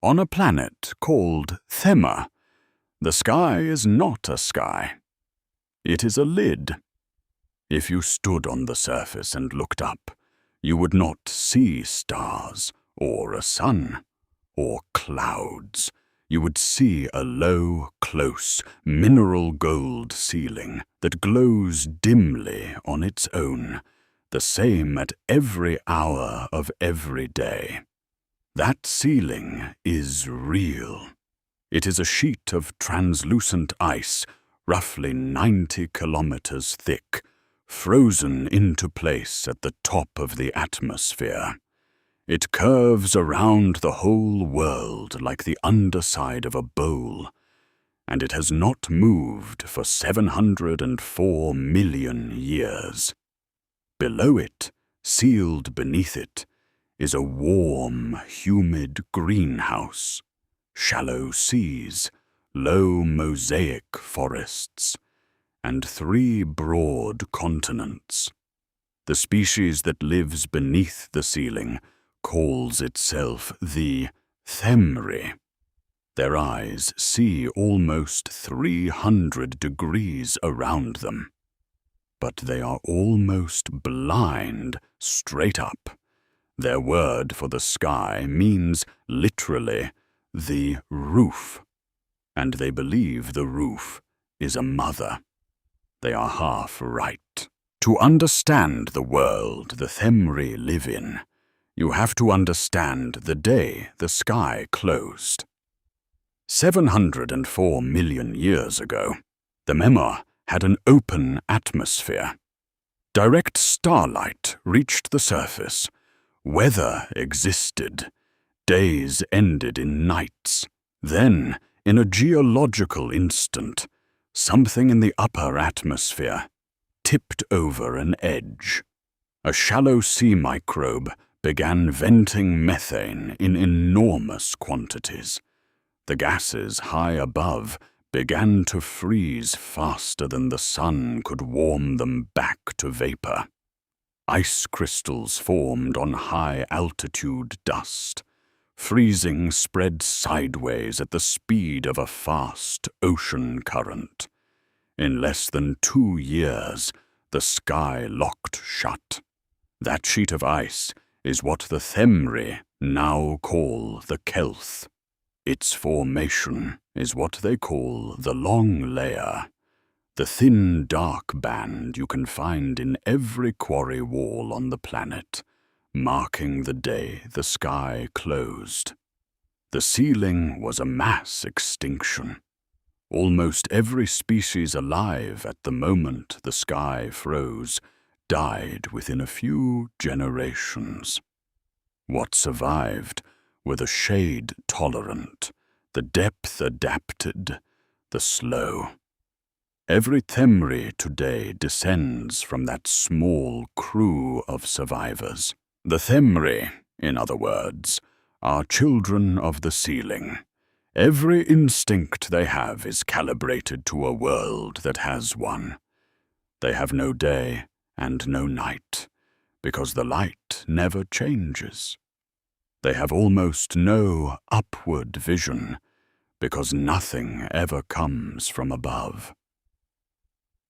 On a planet called Themr, the sky is not a sky. It is a lid. If you stood on the surface and looked up, you would not see stars, or a sun, or clouds. You would see a low, close, mineral gold ceiling that glows dimly on its own, the same at every hour of every day. That ceiling is real. It is a sheet of translucent ice, roughly 90 kilometers thick, frozen into place at the top of the atmosphere. It curves around the whole world like the underside of a bowl, and it has not moved for 704 million years. Below it, sealed beneath it, is a warm, humid greenhouse, shallow seas, low mosaic forests, and 3 broad continents. The species that lives beneath the ceiling calls itself the Themr. Their eyes see almost 300 degrees around them, but they are almost blind straight up. Their word for the sky means literally the roof, and they believe the roof is a mother. They are half right. To understand the world the Themr live in, you have to understand the day the sky closed. 704 million years ago, the Themr had an open atmosphere. Direct starlight reached the surface. Weather existed. Days ended in nights. Then, in a geological instant, something in the upper atmosphere tipped over an edge. A shallow sea microbe began venting methane in enormous quantities. The gases high above began to freeze faster than the sun could warm them back to vapor. Ice crystals formed on high-altitude dust. Freezing spread sideways at the speed of a fast ocean current. In less than 2 years, the sky locked shut. That sheet of ice is what the Themr now call the Kelth. Its formation is what they call the long layer, the thin dark band you can find in every quarry wall on the planet, marking the day the sky closed. The ceiling was a mass extinction. Almost every species alive at the moment the sky froze died within a few generations. What survived were the shade tolerant, the depth adapted, the slow. Every Themr today descends from that small crew of survivors. The Themr, in other words, are children of the ceiling. Every instinct they have is calibrated to a world that has one. They have no day and no night, because the light never changes. They have almost no upward vision, because nothing ever comes from above.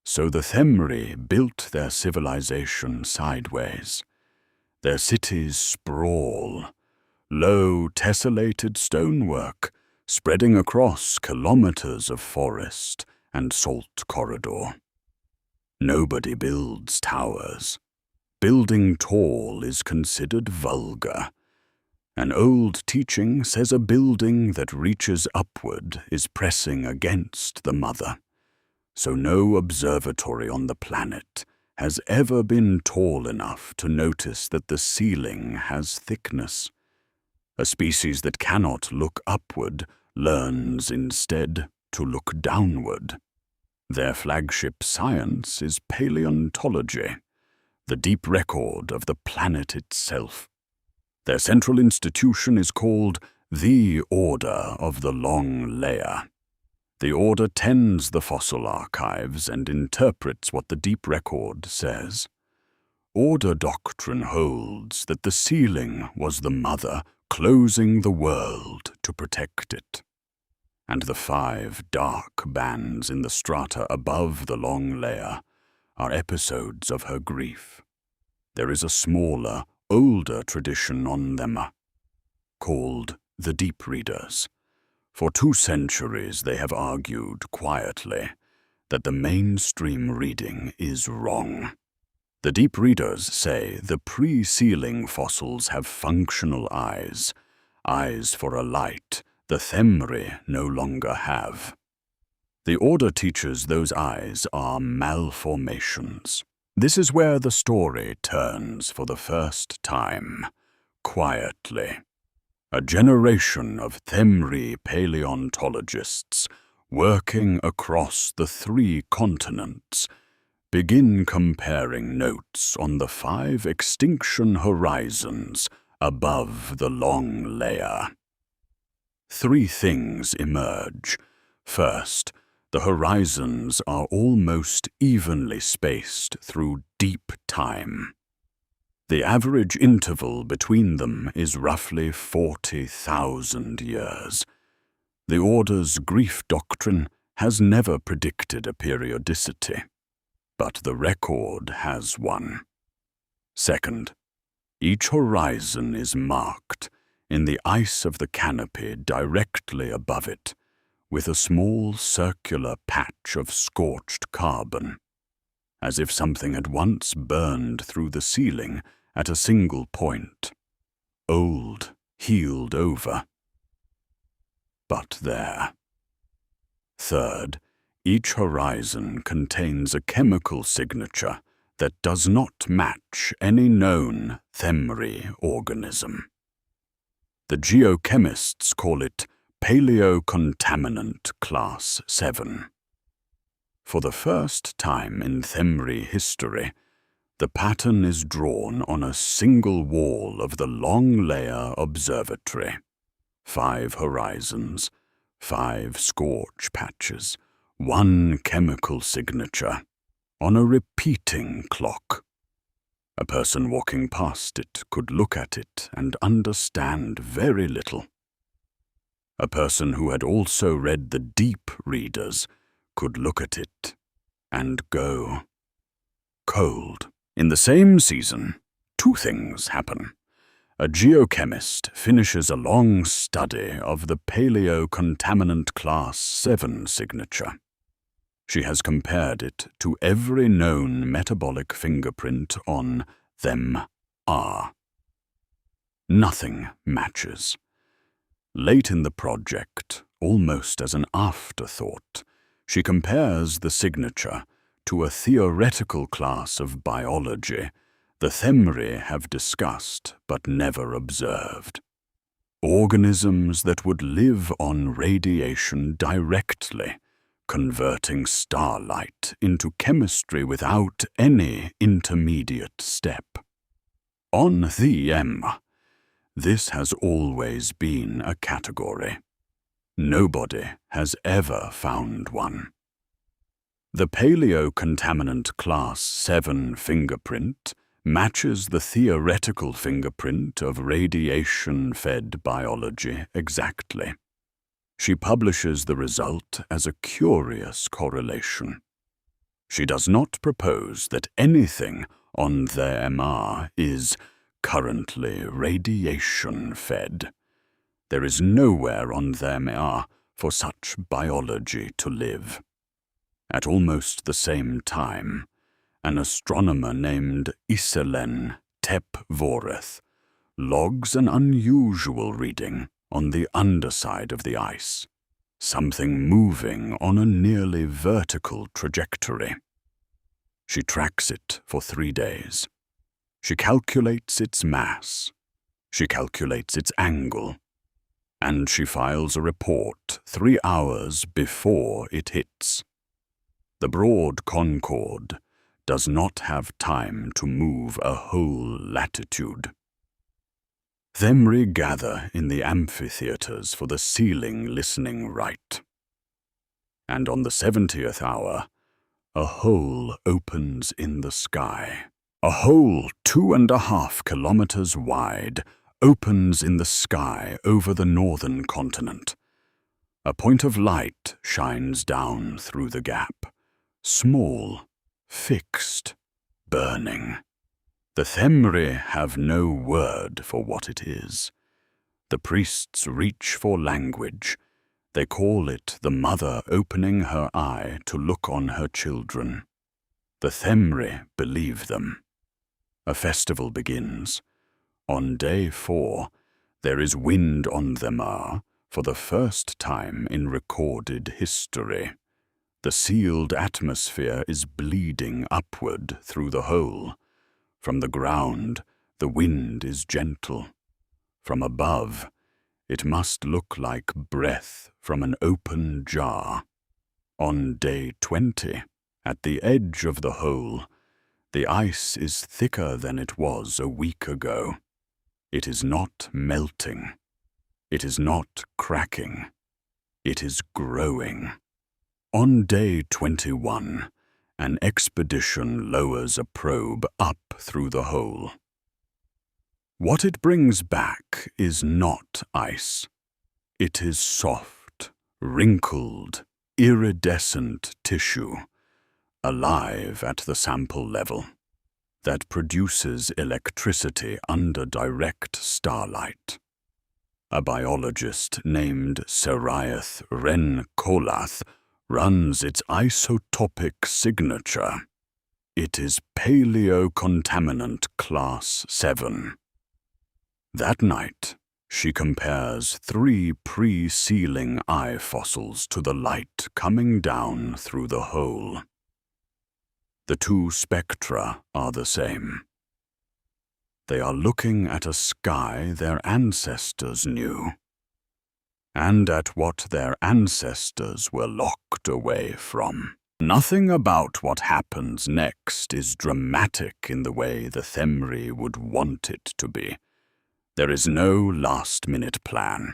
So the Themr built their civilization sideways. Their cities sprawl, low tessellated stonework spreading across kilometers of forest and salt corridor. Nobody builds towers. Building tall is considered vulgar. An old teaching says a building that reaches upward is pressing against the mother. So no observatory on the planet has ever been tall enough to notice that the ceiling has thickness. A species that cannot look upward learns instead to look downward. Their flagship science is paleontology, the deep record of the planet itself. Their central institution is called the Order of the Long Layer. The Order tends the fossil archives and interprets what the deep record says. Order doctrine holds that the ceiling was the mother closing the world to protect it. And the 5 dark bands in the strata above the long layer are episodes of her grief. There is a smaller, older tradition on Themr, called the Deep Readers. For 2 centuries they have argued quietly that the mainstream reading is wrong. The Deep Readers say the pre-sealing fossils have functional eyes for a light the Themri no longer have. The Order teaches those eyes are malformations. This is where the story turns for the first time, quietly. A generation of Themri paleontologists working across the 3 continents begin comparing notes on the 5 extinction horizons above the long layer. 3 things emerge. First, the horizons are almost evenly spaced through deep time. The average interval between them is roughly 40,000 years. The Order's grief doctrine has never predicted a periodicity, but the record has one. Second, each horizon is marked in the ice of the canopy directly above it with a small circular patch of scorched carbon, as if something had once burned through the ceiling at a single point, old, healed over. But there. Third, each horizon contains a chemical signature that does not match any known Themri organism. The geochemists call it Paleocontaminant Class 7. For the first time in Themri history, the pattern is drawn on a single wall of the long layer observatory. 5 horizons, 5 scorch patches, 1 chemical signature, on a repeating clock. A person walking past it could look at it and understand very little. A person who had also read the Deep Readers could look at it and go cold. In the same season, 2 things happen. A geochemist finishes a long study of the Paleocontaminant Class 7 signature. She has compared it to every known metabolic fingerprint on Themr. Nothing matches. Late in the project, almost as an afterthought, she compares the signature to a theoretical class of biology the Themri have discussed but never observed. Organisms that would live on radiation directly, converting starlight into chemistry without any intermediate step. On Themr, this has always been a category. Nobody has ever found one. The Paleocontaminant Class 7 fingerprint matches the theoretical fingerprint of radiation-fed biology exactly. She publishes the result as a curious correlation. She does not propose that anything on Themr is currently radiation-fed. There is nowhere on Themr for such biology to live. At almost the same time, an astronomer named Iselen Tep-Voreth logs an unusual reading on the underside of the ice, something moving on a nearly vertical trajectory. She tracks it for 3 days. She calculates its mass. She calculates its angle. And she files a report 3 hours before it hits. The broad Concorde does not have time to move a whole latitude. Themri gather in the amphitheaters for the sealing listening rite. And on the 70th hour, a hole opens in the sky. A hole 2.5 kilometers wide opens in the sky over the northern continent. A point of light shines down through the gap, small, fixed, burning. The Themr have no word for what it is. The priests reach for language. They call it the mother opening her eye to look on her children. The Themr believe them. A festival begins. On day 4, there is wind on Themr for the first time in recorded history. The sealed atmosphere is bleeding upward through the hole. From the ground, the wind is gentle. From above, it must look like breath from an open jar. On day 20, at the edge of the hole, the ice is thicker than it was a week ago. It is not melting. It is not cracking. It is growing. On day 21, an expedition lowers a probe up through the hole. What it brings back is not ice. It is soft, wrinkled, iridescent tissue, alive at the sample level, that produces electricity under direct starlight. A biologist named Sarayath Ren Kolath runs its isotopic signature. It is paleocontaminant class 7. That night, she compares 3 pre-sealing eye fossils to the light coming down through the hole. The 2 spectra are the same. They are looking at a sky their ancestors knew, and at what their ancestors were locked away from. Nothing about what happens next is dramatic in the way the Themr would want it to be. There is no last-minute plan.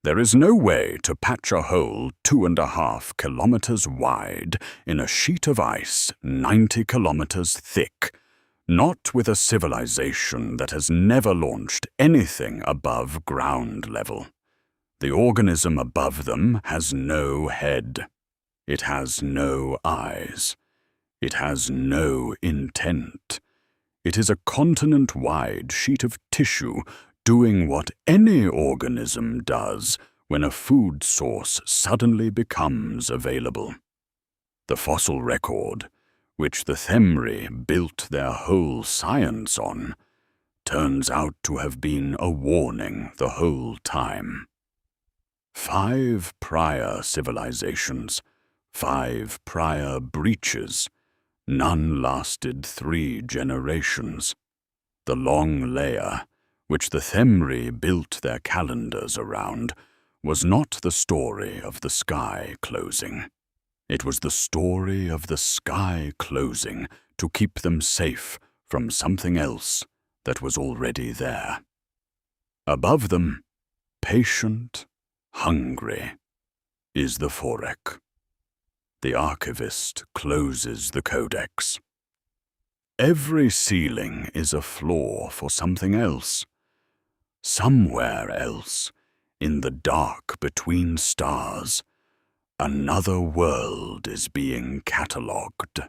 There is no way to patch a hole 2.5 kilometers wide in a sheet of ice 90 kilometers thick, not with a civilization that has never launched anything above ground level. The organism above them has no head. It has no eyes. It has no intent. It is a continent-wide sheet of tissue doing what any organism does when a food source suddenly becomes available. The fossil record, which the Themr built their whole science on, turns out to have been a warning the whole time. 5 prior civilizations, 5 prior breaches, none lasted 3 generations. The long layer, which the Themr built their calendars around, was not the story of the sky closing. It was the story of the sky closing to keep them safe from something else that was already there. Above them, patient, hungry, is the Forek. The archivist closes the codex. Every ceiling is a floor for something else. Somewhere else, in the dark between stars, another world is being catalogued.